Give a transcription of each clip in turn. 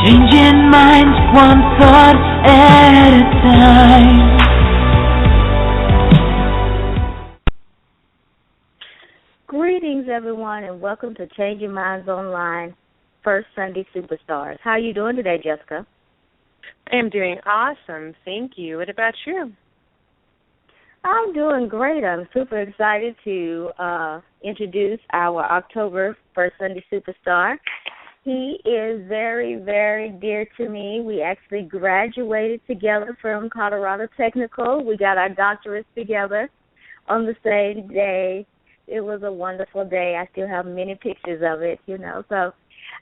Changing minds one thought at a time. Greetings, everyone, and welcome to Changing Minds Online, First Sunday Superstars. How are you doing today, Jessica? I am doing awesome. Thank you. What about you? I'm doing great. I'm super excited to introduce our October First Sunday Superstar. He is very, very dear to me. We actually graduated together from Colorado Technical. We got our doctorates together on the same day. It was a wonderful day. I still have many pictures of it, So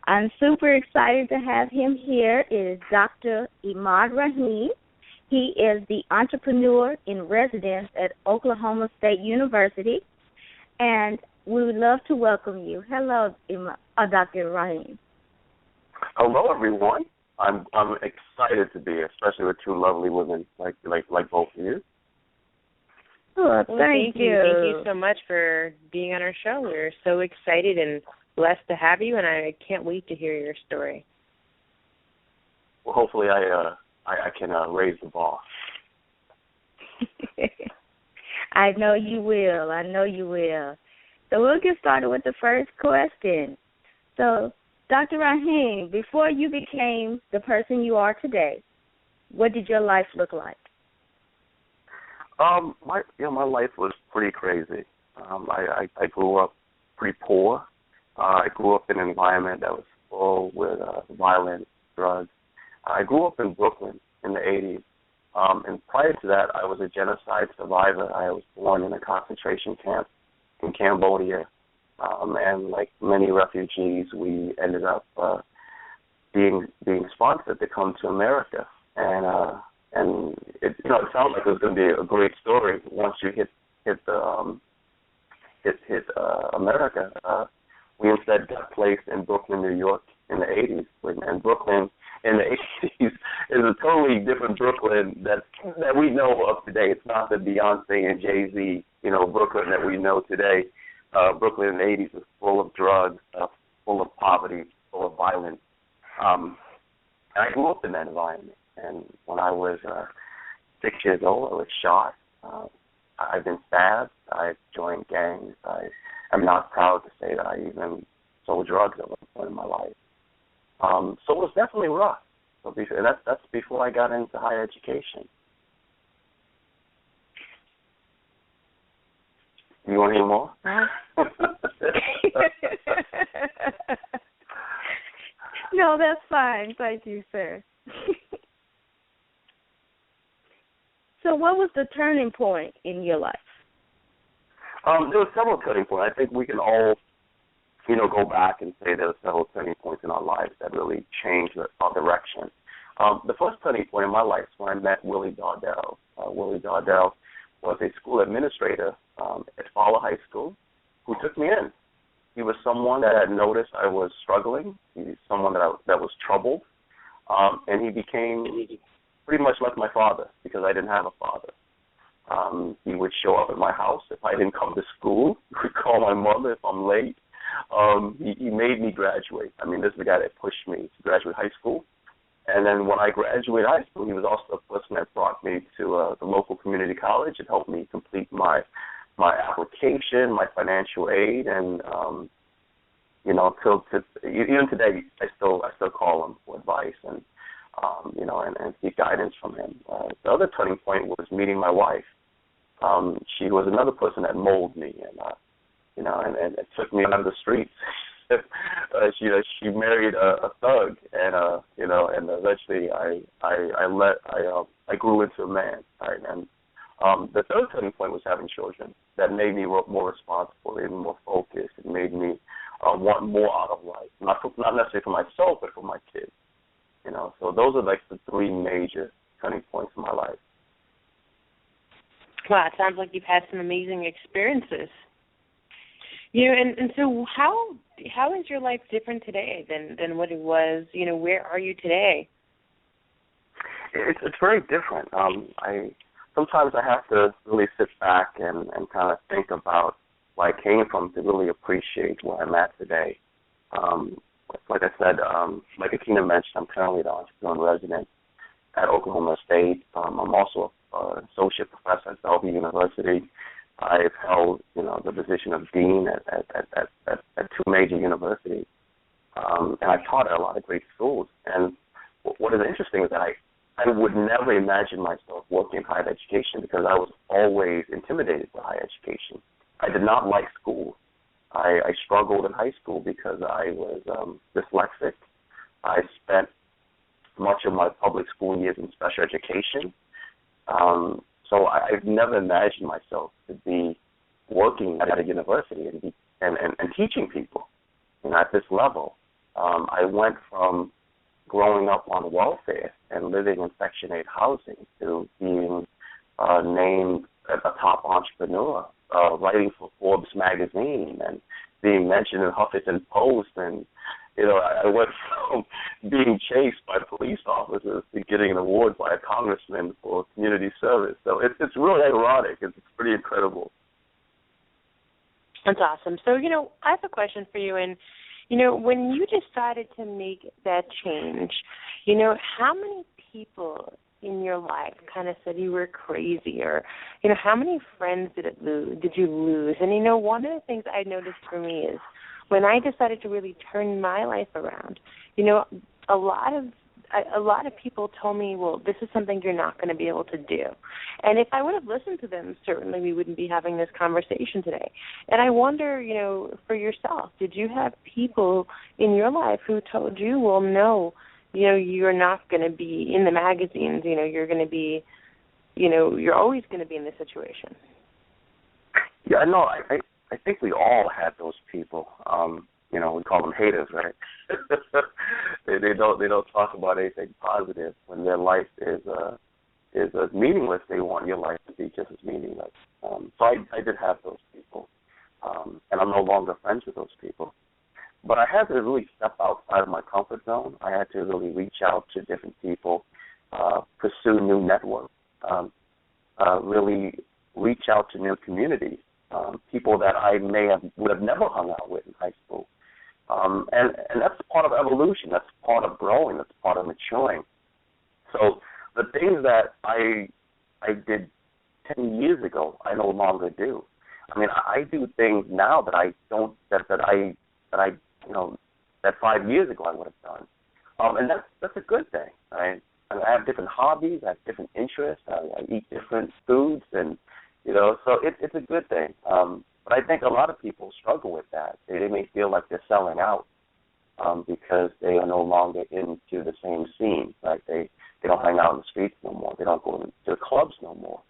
I'm super excited to have him here. It is Dr. Emad Rahim. He is the entrepreneur in residence at Oklahoma State University, and we would love to welcome you. Hello, Dr. Rahim. Hello, everyone. I'm excited to be here, especially with two lovely women like both of you. Oh, thank you. Thank you so much for being on our show. We're so excited and blessed to have you, and I can't wait to hear your story. Well, hopefully I can raise the bar. I know you will. So we'll get started with the first question. So, Dr. Rahim, before you became the person you are today, what did your life look like? My life was pretty crazy. I grew up pretty poor. I grew up in an environment that was full with violence, drugs. I grew up in Brooklyn in the 80s. And prior to that, I was a genocide survivor. I was born in a concentration camp in Cambodia. And like many refugees, we ended up being sponsored to come to America. And it sounded like it was going to be a great story once you hit America. We instead got placed in Brooklyn, New York in the 80s. And Brooklyn in the 80s is a totally different Brooklyn that we know of today. It's not the Beyonce and Jay-Z, Brooklyn that we know today. Brooklyn in the 80s was full of drugs, full of poverty, full of violence. And I grew up in that environment. And when I was 6 years old, I was shot. I've been stabbed. I've joined gangs. I am not proud to say that I even sold drugs at one point in my life. So it was definitely rough. And that's before I got into higher education. You want to hear more? No, that's fine. Thank you, sir. So what was the turning point in your life? There were several turning points. I think we can all, go back and say there were several turning points in our lives that really changed our direction. The first turning point in my life is when I met Willie Dardell. Willie Dardell was a school administrator at Fowler High School who took me in. He was someone that had noticed I was struggling. He's someone that was troubled. And he became pretty much like my father because I didn't have a father. He would show up at my house if I didn't come to school. He would call my mother if I'm late. He made me graduate. I mean, this is the guy that pushed me to graduate high school. And then when I graduated high school, he was also the person that brought me to the local community college and helped me complete my application, my financial aid, and even today, I still call him for advice and seek guidance from him. The other turning point was meeting my wife. She was another person that molded me and took me out of the streets. She married a thug, and eventually I grew into a man. Right? And the third turning point was having children. That made me more responsible, made me more focused. It made me want more out of life, not necessarily for myself, but for my kids. So those are like the three major turning points in my life. Wow, it sounds like you've had some amazing experiences. And so how is your life different today than what it was? Where are you today? It's very different. Sometimes I have to really sit back and kind of think about where I came from to really appreciate where I'm at today. Like I said, like Akina mentioned, I'm currently the entrepreneur resident at Oklahoma State. I'm also an associate professor at Bellevue University. I've held, the position of dean at two major universities, and I've taught at a lot of great schools. And what is interesting is that I would never imagine myself working in higher education because I was always intimidated by higher education. I did not like school. I struggled in high school because I was dyslexic. I spent much of my public school years in special education. So I've never imagined myself to be working at a university and teaching people, at this level. I went from growing up on welfare and living in Section 8 housing to being named a top entrepreneur, writing for Forbes magazine and being mentioned in Huffington Post. And, I went from being chased by police officers to getting an award by a congressman for community service. So it's really ironic. It's pretty incredible. That's awesome. So, I have a question for you. And, when you decided to make that change, how many people in your life kind of said you were crazy, or, how many friends did you lose? And, one of the things I noticed for me is when I decided to really turn my life around, a lot of people told me, well, this is something you're not going to be able to do. And if I would have listened to them, certainly we wouldn't be having this conversation today. And I wonder, for yourself, did you have people in your life who told you, well, no, you're not going to be in the magazines, you're going to be, you're always going to be in this situation? Yeah, no, I think we all had those people. We call them haters, right? they don't talk about anything positive when their life is meaningless. They want your life to be just as meaningless. So I did have those people, and I'm no longer friends with those people. But I had to really step outside of my comfort zone. I had to really reach out to different people, pursue new networks, really reach out to new communities, people that I would have never hung out with in high school. And that's part of evolution. That's part of growing. That's part of maturing. So the things that I did 10 years ago, I no longer do. I mean, I do things now that I don't that 5 years ago I would have done. And that's a good thing. I have different hobbies. I have different interests. I eat different foods, and so it's a good thing. But I think a lot of people struggle with that. They may feel like they're selling out because they are no longer into the same scene. Like they don't hang out in the streets no more. They don't go to the clubs no more.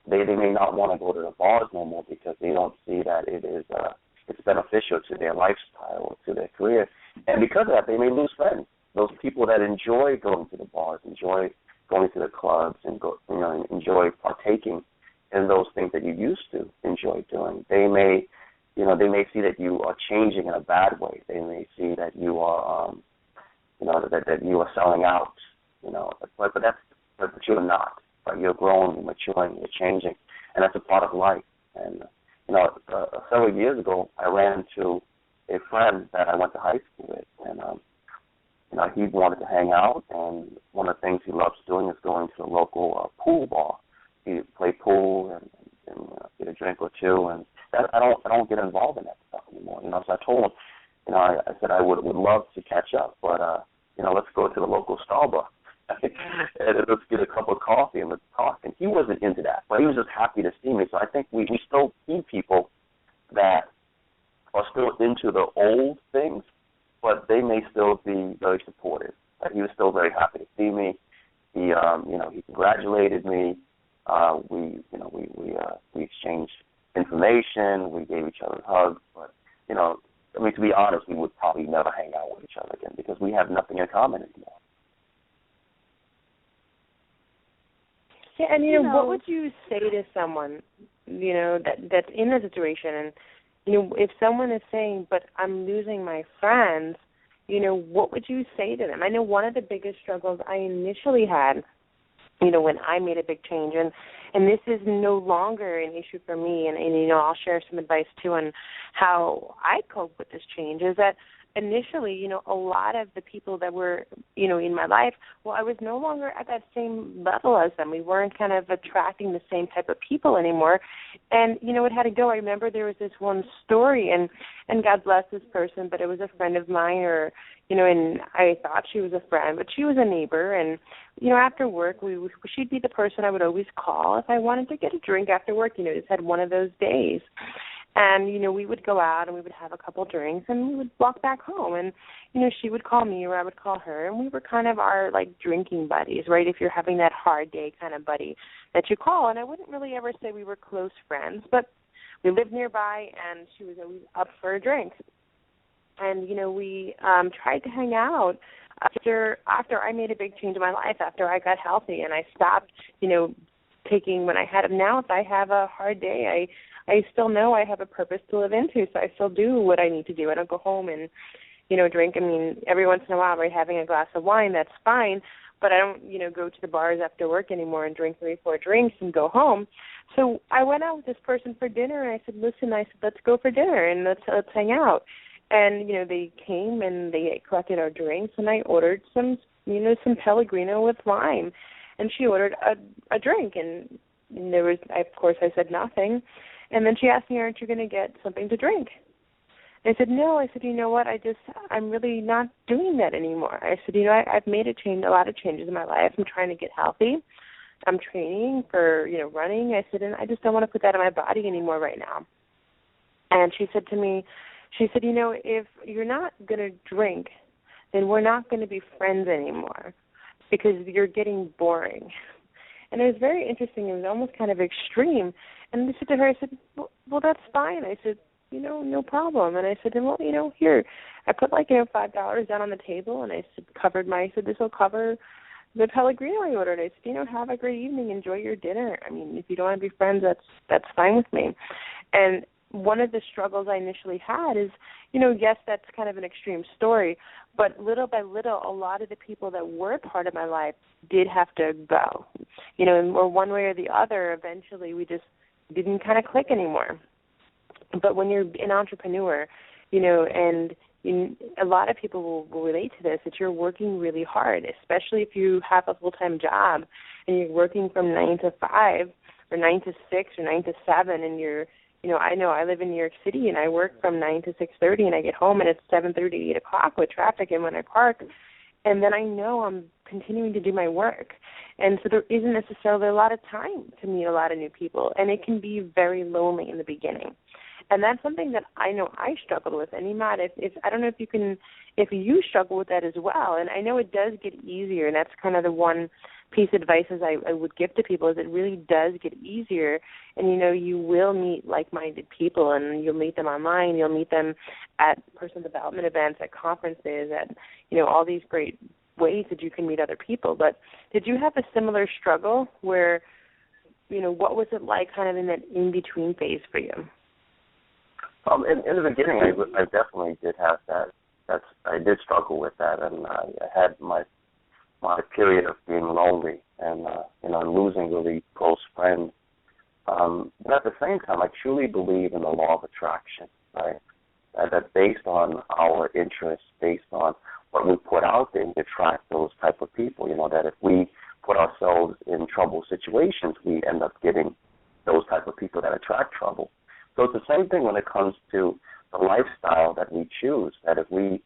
They may not want to go to the bars no more because they don't see that it's beneficial to their lifestyle or to their career. And because of that, they may lose friends. Those people that enjoy going to the bars, enjoy going to the clubs, and enjoy partaking in those things that you used to enjoy doing. They may see that you are changing in a bad way. They may see that you are, that you are selling out. But you're not. Right? You're growing, you're maturing, you're changing, and that's a part of life. And several years ago, I ran into a friend that I went to high school with, and he wanted to hang out, and one of the things he loves doing is going to the local pool bar. He play pool and get a drink or two, and I don't get involved in that stuff anymore. So I told him, I said I would love to catch up, but let's go to the local Starbucks and let's get a cup of coffee and let's talk. And he wasn't into that, but he was just happy to see me. So I think we still see people that are still into the old things, but they may still be very supportive. He was still very happy to see me. He congratulated me. We exchanged information. We gave each other hugs. But to be honest, we would probably never hang out with each other again because we have nothing in common anymore. Yeah, and what would you say to someone, that's in a situation, and if someone is saying, "But I'm losing my friends," what would you say to them? I know one of the biggest struggles I initially had when I made a big change. And this is no longer an issue for me. And I'll share some advice, too, on how I cope with this change, is that initially, a lot of the people that were, in my life, I was no longer at that same level as them. We weren't kind of attracting the same type of people anymore. And, it had to go. I remember there was this one story, and God bless this person, but it was a friend of mine, and I thought she was a friend, but she was a neighbor. And, after work, she'd be the person I would always call if I wanted to get a drink after work. Just had one of those days. And, we would go out and we would have a couple drinks and we would walk back home. And, she would call me or I would call her. And we were kind of our, drinking buddies, right, if you're having that hard day kind of buddy that you call. And I wouldn't really ever say we were close friends, but we lived nearby and she was always up for a drink. And, we tried to hang out after I made a big change in my life, after I got healthy and I stopped, taking when I had them. Now if I have a hard day, I still know I have a purpose to live into, so I still do what I need to do. I don't go home and, drink. I mean, every once in a while, right, having a glass of wine, that's fine, but I don't, go to the bars after work anymore and drink 3 or 4 drinks and go home. So I went out with this person for dinner, and I said, listen, let's go for dinner, and let's hang out. And, they came, and they collected our drinks, and I ordered some Pellegrino with lime, and she ordered a drink, and there was, of course, I said nothing. And then she asked me, aren't you going to get something to drink? And I said, no. I said, you know what, I'm really not doing that anymore. I said, I've made a lot of changes in my life. I'm trying to get healthy. I'm training for, running. I said, and I just don't want to put that in my body anymore right now. And she said to me, if you're not going to drink, then we're not going to be friends anymore because you're getting boring. And it was very interesting. It was almost kind of extreme. And I said to her, I said, well, that's fine. I said, no problem. And I said, well, here. I put $5 down on the table, and I said, this will cover the Pellegrino I ordered. I said, have a great evening. Enjoy your dinner. I mean, if you don't want to be friends, that's fine with me. And one of the struggles I initially had is, yes, that's kind of an extreme story, but little by little, a lot of the people that were part of my life did have to go, or one way or the other, eventually we just didn't kind of click anymore. But when you're an entrepreneur, and a lot of people will relate to this, that you're working really hard, especially if you have a full-time job and you're working from 9 to 5 or 9 to 6 or 9 to 7, and you're, I know I live in New York City and I work from 9 to 6:30 and I get home and it's 7:30, 8 o'clock with traffic and when I park, and then I know I'm continuing to do my work. And so there isn't necessarily a lot of time to meet a lot of new people, and it can be very lonely in the beginning. And that's something that I know I struggled with. And Emad, if I don't know if you struggle with that as well. And I know it does get easier, and that's kind of the one piece of advice I would give to people, is it really does get easier. And, you will meet like-minded people, and you'll meet them online. You'll meet them at personal development events, at conferences, at, all these great ways that you can meet other people. But did you have a similar struggle where, what was it like kind of in that in-between phase for you? In the beginning, I definitely did have that. I did struggle with that, and I had my period of being lonely and losing really close friends. But at the same time, I truly believe in the law of attraction, right? That based on our interests, based on what we put out there, we attract those type of people. That if we put ourselves in trouble situations, we end up getting those type of people that attract trouble. So it's the same thing when it comes to the lifestyle that we choose, that if we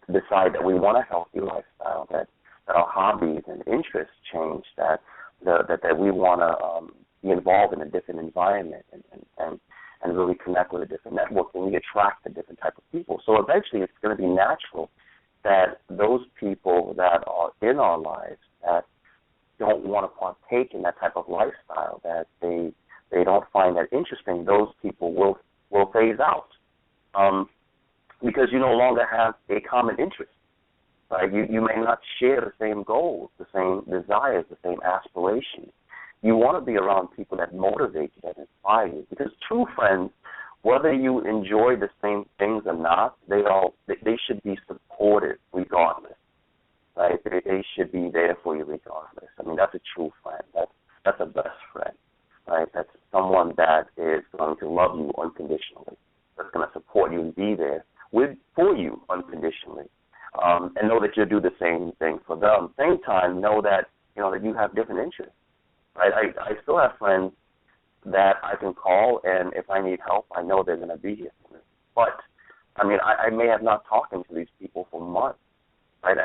decide that we want a healthy lifestyle, that our hobbies and interests change, that we want to be involved in a different environment and really connect with a different network, and we attract a different type of people. So eventually it's going to be natural that those people that are in our lives that don't want to partake in that type of lifestyle, that they don't find that interesting, those people will phase out because you no longer have a common interest. Right? You may not share the same goals, the same desires, the same aspirations. You want to be around people that motivate you, that inspire you, because true friends, whether you enjoy the same things or not, they should be supportive regardless. right? They should be there for you regardless. I mean, that's a true friend. That's a best friend, right? That's someone that is going to love you unconditionally, that's going to support you and be there for you unconditionally, and know that you'll do the same thing for them. Same time, know that that you have different interests, right? I still have friends that I can call, and if I need help, I know they're going to be here for me. But I mean, I may have not talked to these people for months, right?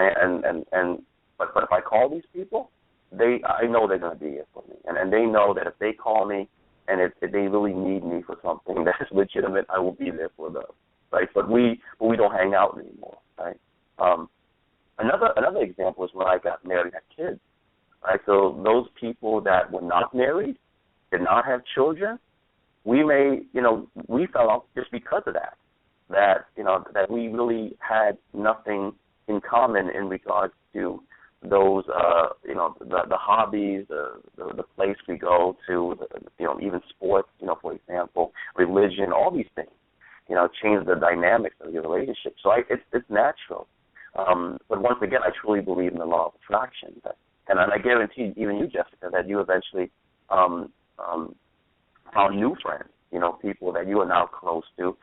But if I call these people, I know they're going to be here for me, and they know that if they call me and if they really need me for something that is legitimate, I will be there for them, right? But we don't hang out anymore, right? Another example is when I got married and had kids, right? So those people that were not married, did not have children, we fell out just because of that. That we really had nothing in common in regards to those, the hobbies, the place we go to, even sports, for example, religion, all these things, change the dynamics of your relationship. So it's natural. But once again, I truly believe in the law of attraction. And I guarantee even you, Jessica, that you eventually found new friends, people that you are now close to,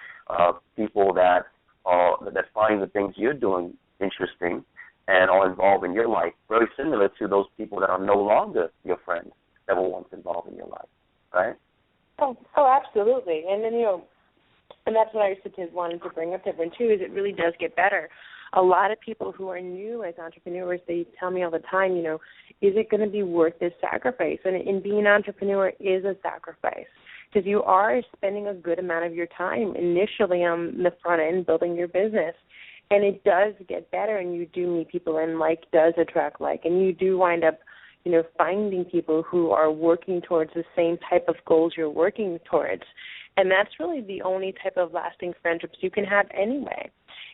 people that find the things you're doing interesting and are involved in your life, very similar to those people that are no longer your friends that were once involved in your life, right? Oh, absolutely. And then, and that's what I wanted to bring up, Different, too, is it really does get better. A lot of people who are new as entrepreneurs, they tell me all the time, is it going to be worth this sacrifice? And being an entrepreneur is a sacrifice because you are spending a good amount of your time initially on the front end building your business. And it does get better, and you do meet people, and like does attract like, and you do wind up, finding people who are working towards the same type of goals you're working towards. And that's really the only type of lasting friendships you can have anyway.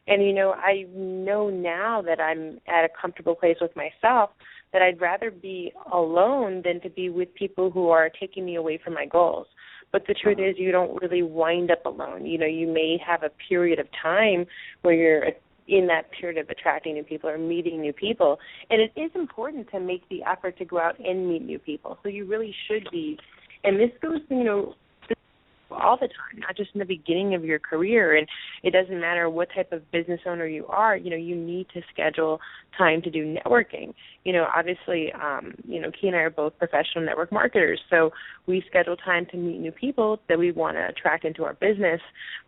And, I know now that I'm at a comfortable place with myself that I'd rather be alone than to be with people who are taking me away from my goals. But the truth is you don't really wind up alone. You may have a period of time where you're in that period of attracting new people or meeting new people. And it is important to make the effort to go out and meet new people. So you really should be. And this goes, all the time, not just in the beginning of your career. And it doesn't matter what type of business owner you are, you need to schedule time to do networking. Obviously, Key and I are both professional network marketers, so we schedule time to meet new people that we want to attract into our business.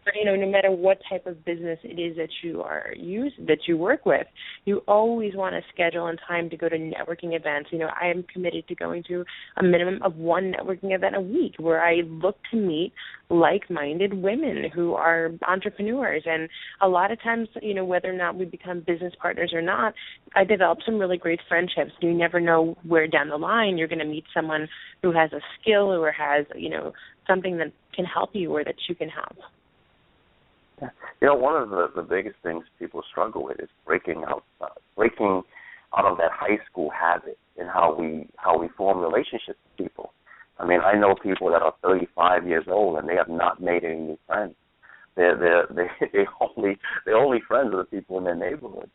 But, no matter what type of business it is that you work with, you always want to schedule in time to go to networking events. I am committed to going to a minimum of one networking event a week where I look to meet like-minded women who are entrepreneurs. And a lot of times, whether or not we become business partners or not, I develop some really great friendships. You never know where down the line you're going to meet someone who has a skill or has, something that can help you or that you can help. One of the biggest things people struggle with is breaking out of that high school habit in how we form relationships with people. I mean, I know people that are 35 years old and they have not made any new friends. They're only friends with the people in their neighborhood.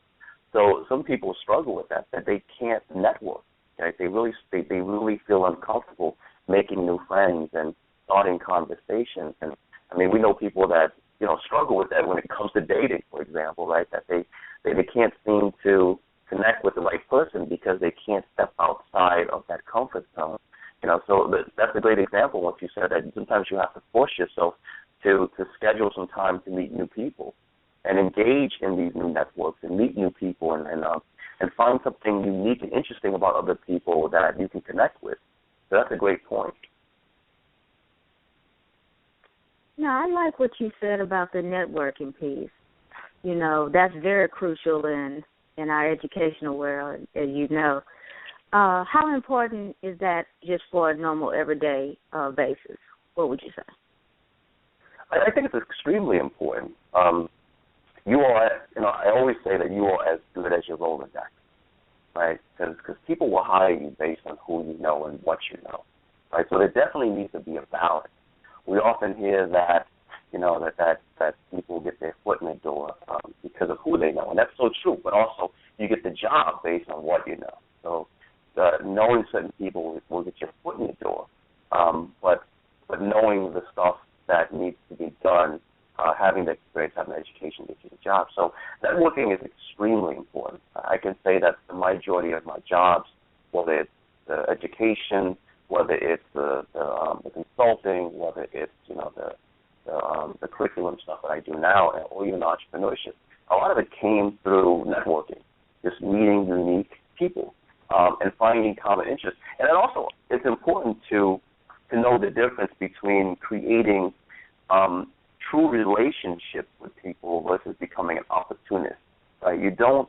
So some people struggle with that they can't network. Right? They really feel uncomfortable making new friends and starting conversations. And I mean, we know people that struggle with that when it comes to dating, for example, right? That they can't seem to connect with the right person because they can't step outside of that comfort zone. So that's a great example. What you said, that sometimes you have to force yourself to schedule some time to meet new people and engage in these new networks and meet new people and find something unique and interesting about other people that you can connect with. So that's a great point. I like what you said about the networking piece. That's very crucial in our educational world, as you know. How important is that just for a normal, everyday basis? What would you say? I think it's extremely important. You are, I always say that you are as good as your Rolodex, right? Because people will hire you based on who you know and what you know, right? So there definitely needs to be a balance. We often hear that, that people get their foot in the door because of who they know, and that's so true. But also, you get the job job based on what you know. So knowing certain people will get your foot in the door, but knowing the stuff that needs to be done, having the experience, having the education gets you the job. So networking is extremely important. I can say that the majority of my jobs, whether it's the education, whether it's the consulting, whether it's the curriculum stuff that I do now, or even entrepreneurship, a lot of it came through networking, just meeting unique people and finding common interests. And it also, it's important to know the difference between creating true relationships with people versus becoming an opportunist. Right? You don't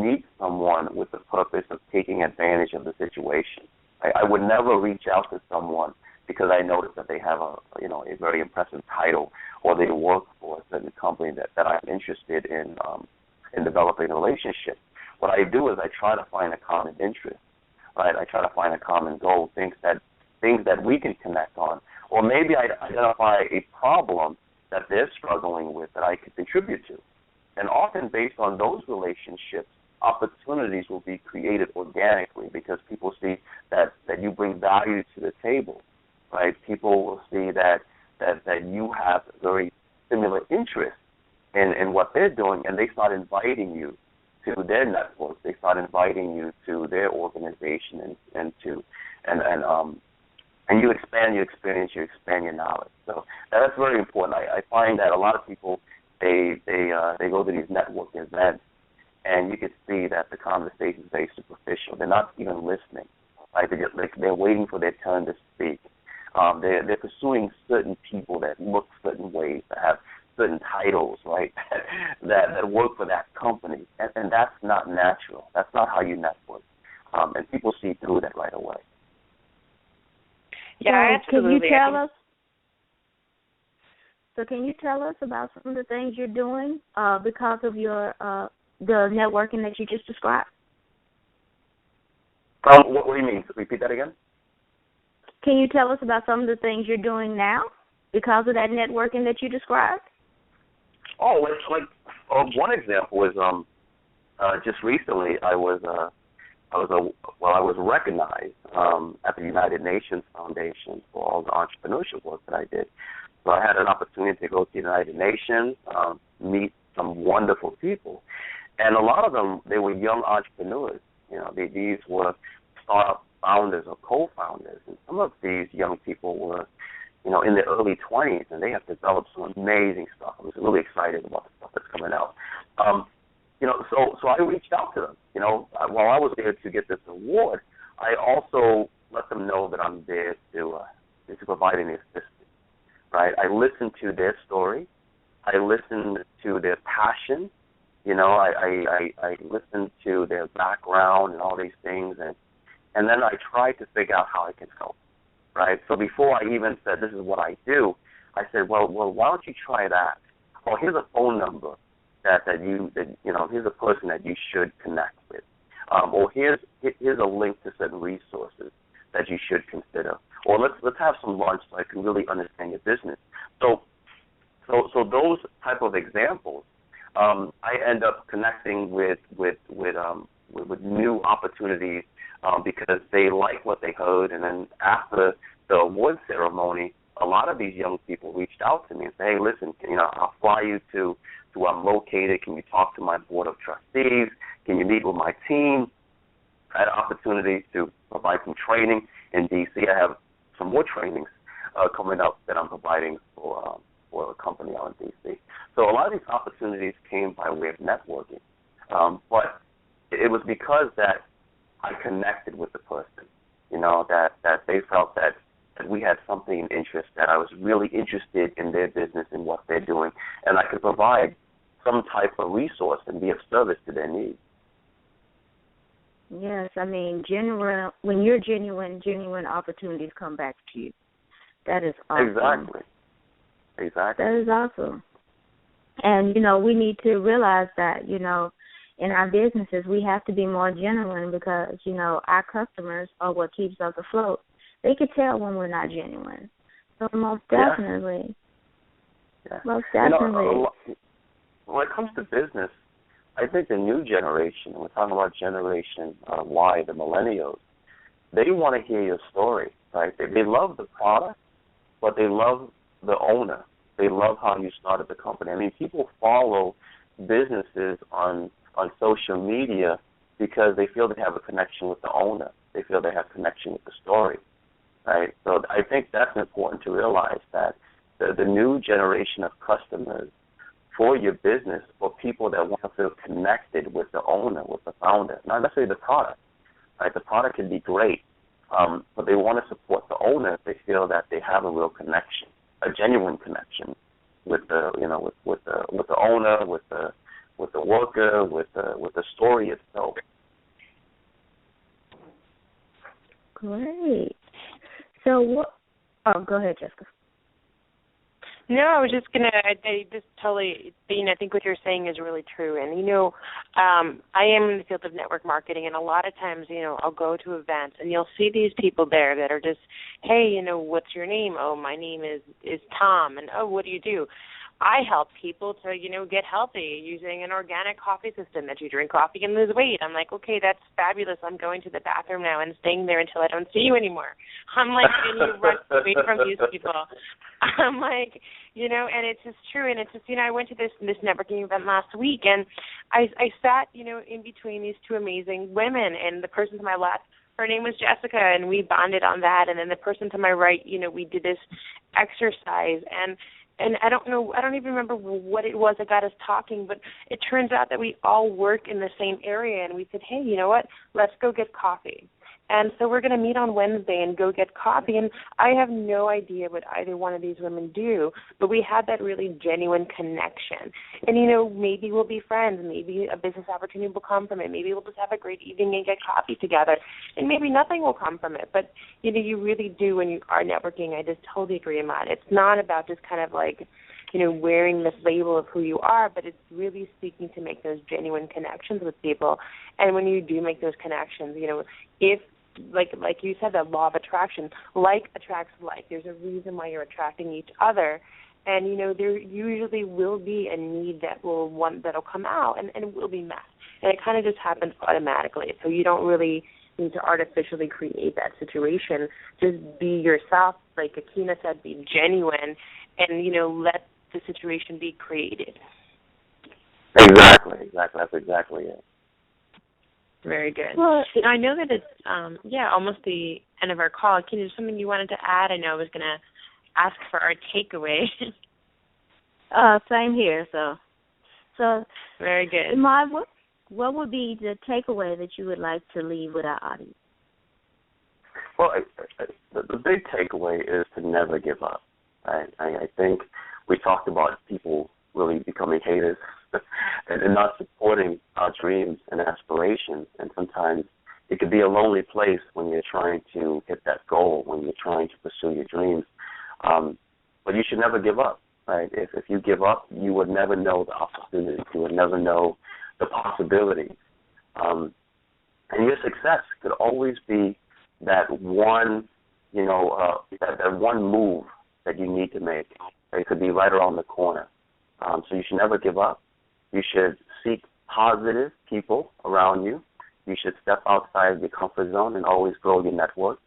meet someone with the purpose of taking advantage of the situation. I would never reach out to someone because I noticed that they have a very impressive title, or they work for a certain company that I'm interested in developing a relationship. What I do is I try to find a common interest, right? I try to find a common goal, things that we can connect on, or maybe I identify a problem that they're struggling with that I could contribute to. And often based on those relationships, opportunities will be created organically because people see that you bring value to the table, right? People will see that you have very similar interests in what they're doing, and they start inviting you to their network. They start inviting you to their organization, and you expand your experience, you expand your knowledge. So that's very important. I find that a lot of people they go to these network events, and you can see that the conversation is very superficial. They're not even listening. Right? They're waiting for their turn to speak. They're pursuing certain people that look certain ways, that have certain titles, right? that work for that company, and that's not natural. That's not how you network. And people see through that right away. Yeah, so absolutely. Can you tell us about some of the things you're doing because of your the networking that you just described? What do you mean? Repeat that again. Can you tell us about some of the things you're doing now because of that networking that you described? Oh, one example is just recently I was recognized at the United Nations Foundation for all the entrepreneurship work that I did. So I had an opportunity to go to the United Nations, meet some wonderful people, and a lot of them, they were young entrepreneurs. These were startup founders or co-founders, and some of these young people were, in their early 20s, and they have developed some amazing stuff. I was really excited about the stuff that's coming out. So I reached out to them. While I was there to get this award, I also let them know that I'm there to provide any assistance. Right? I listened to their story. I listened to their passion. I listened to their background and all these things, and then I tried to figure out how I can help. Right? So before I even said this is what I do, I said, well, why don't you try that? Well, here's a phone number here's a person that you should connect with. Or here's a link to certain resources that you should consider. Or let's have some lunch so I can really understand your business. So those type of examples, I end up connecting with new opportunities because they like what they heard. And then after the award ceremony, a lot of these young people reached out to me and said, hey, listen, I'll fly you to where I'm located. Can you talk to my board of trustees? Can you meet with my team? I had opportunities to provide some training in D.C. I have some more trainings coming up that I'm providing for a company out in D.C. So a lot of these opportunities came by way of networking. But it was because that I connected with the person, that they felt that we had something in interest, that I was really interested in their business and what they're doing, and I could provide some type of resource and be of service to their needs. Yes, genuine. When you're genuine opportunities come back to you. That is awesome. Exactly. That is awesome. And, we need to realize that, in our businesses, we have to be more genuine because, our customers are what keeps us afloat. They could tell when we're not genuine. So most definitely. Yeah. Most definitely. When it comes to business, I think the new generation, we're talking about Generation Y, the millennials, they want to hear your story, right? They love the product, but they love the owner. They love how you started the company. I mean, people follow businesses on social media because they feel they have a connection with the owner. They feel they have a connection with the story, right? So I think that's important to realize, that the new generation of customers for your business, for people that want to feel connected with the owner, with the founder, not necessarily the product, right? The product can be great, but they want to support the owner if they feel that they have a real connection, a genuine connection with the, with the owner, with the worker, with the story itself. Great. So what? Oh, go ahead, Jessica. No, I was just gonna. I just totally. I think what you're saying is really true. And I am in the field of network marketing, and a lot of times, I'll go to events, and you'll see these people there that are just, hey, what's your name? Oh, my name is Tom, and oh, what do you do? I help people to, get healthy using an organic coffee system that you drink coffee and lose weight. I'm like, okay, that's fabulous. I'm going to the bathroom now and staying there until I don't see you anymore. I'm like, can you run away from these people? I'm like, and it's just true. And it's just, I went to this networking event last week, and I sat, in between these two amazing women, and the person to my left, her name was Jessica, and we bonded on that. And then the person to my right, we did this exercise, and I don't even remember what it was that got us talking, but it turns out that we all work in the same area, and we said, hey, you know what, let's go get coffee. And so we're going to meet on Wednesday and go get coffee, and I have no idea what either one of these women do, but we had that really genuine connection. And, maybe we'll be friends, maybe a business opportunity will come from it, maybe we'll just have a great evening and get coffee together, and maybe nothing will come from it. But, you really do, when you are networking, I just totally agree, Emad. It's not about just kind of like, wearing this label of who you are, but it's really seeking to make those genuine connections with people. And when you do make those connections, if like you said, that law of attraction, like attracts like. There's a reason why you're attracting each other, and there usually will be a need that'll come out, and it will be met, and it kind of just happens automatically. So you don't really need to artificially create that situation. Just be yourself, like Akina said, be genuine, and let the situation be created. Exactly. That's exactly it. Very good. Well, I know that it's almost the end of our call. Can you something you wanted to add? I know I was going to ask for our takeaway. Same here. So very good. Emad, what would be the takeaway that you would like to leave with our audience? Well, the big takeaway is to never give up. I think we talked about people really becoming haters and not supporting our dreams and aspirations. And sometimes it could be a lonely place when you're trying to hit that goal, when you're trying to pursue your dreams. But you should never give up, right? If you give up, you would never know the opportunities. You would never know the possibilities. And your success could always be that one, that one move that you need to make. It could be right around the corner. So you should never give up. You should seek positive people around you. You should step outside your comfort zone and always grow your network.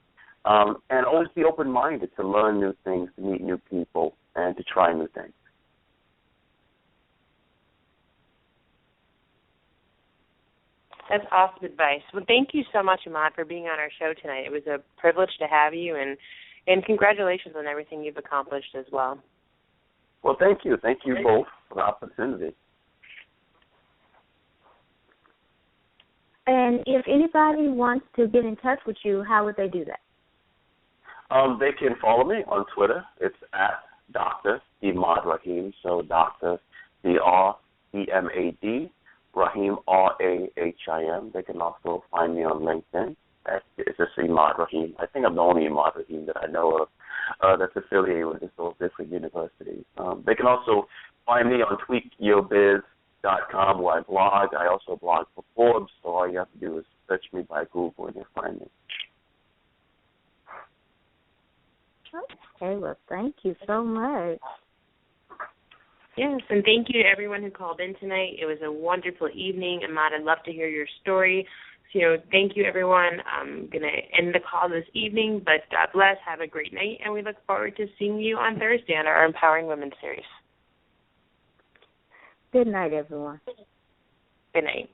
And always be open-minded to learn new things, to meet new people, and to try new things. That's awesome advice. Well, thank you so much, Emad, for being on our show tonight. It was a privilege to have you, and congratulations on everything you've accomplished as well. Well, thank you. Thank you both for the opportunity. And if anybody wants to get in touch with you, how would they do that? They can follow me on Twitter. It's at Dr. Emad Rahim. So Dr. D-R-E-M-A-D, Rahim, R-A-H-I-M. They can also find me on LinkedIn. It's just Emad Rahim. I think I'm the only Emad Rahim that I know of that's affiliated with those different universities. They can also find me on tweakyourbiz.com where I blog. I also blog for Forbes, so all you have to do is search me by Google and you'll find me. Okay, well, thank you so much. Yes, and thank you to everyone who called in tonight. It was a wonderful evening. Emad, I'd love to hear your story. So, thank you, everyone. I'm going to end the call this evening, but God bless. Have a great night, and we look forward to seeing you on Thursday on our Empowering Women series. Good night, everyone. Good night.